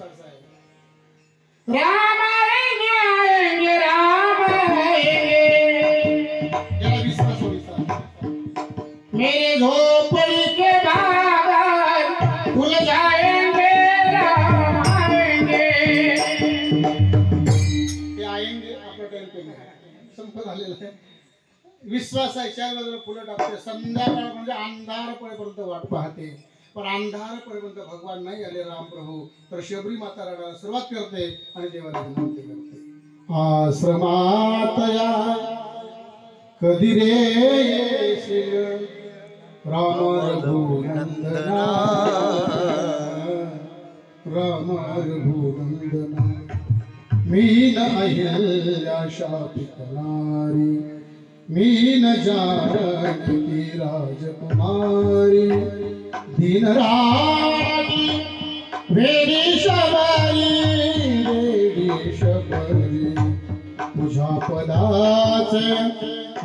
विश्वास आहे। राम आएंगे आएंगे राम आएंगे, याला विश्वास होता। मेरे झोपड़ी के बाहर खुल जाएंगे राम आएंगे, ते आएंगे आपला टाइम कमी आहे, संपत आलेला आहे। विश्वास आहे, चार बाजूला फुलं टाकते, संध्याकाळ म्हणजे अंधार पडेपर्यंत वाट पाहते, पण अंधार पडेपर्यंत भगवान नाही आले राम प्रभू, तर शबरी माता रडायला सुरुवात करते आणि देवाला विनंती करते, आश्रमातया कधी रे येशील राम रघुनंदना, राम रघुनंदना। मी न अहिल्या शापितनारी, मी न जानकी राजकुमारी, दिन राती वेडी शबरी, वेडी शबरी, तुझ्या पदाचे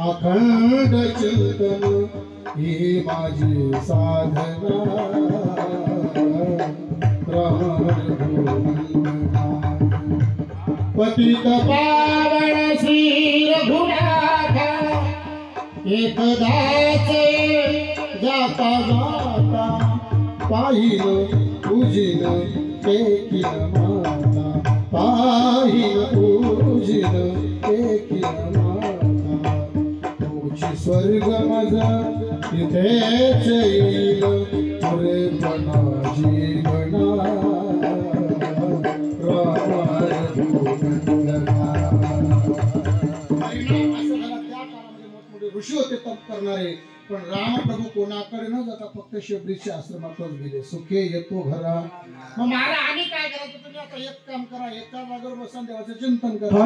अखंड चिंतन ही माझी साधना, राम रघुनंदना। पतित पावन श्री रघुनाथ, एकदाच जाता जाता पाहिन पूजिन एकीन माता, पाहिन पूजिन एकीन माता। तुझी स्वर्ग माझा तिथेच येईल पुरे बना जीवना, राम रघुनंदना। ऋषी होते तप करणारे, पण राम प्रभू कोणाकडे न जाता फक्त शबरीच्या आश्रमातच गेले। सुखे येतो घरा। मग मला आम्ही काय करायचं, तुम्ही आता एक काम करा, एका जागेवर बसून देवाचं चिंतन करा।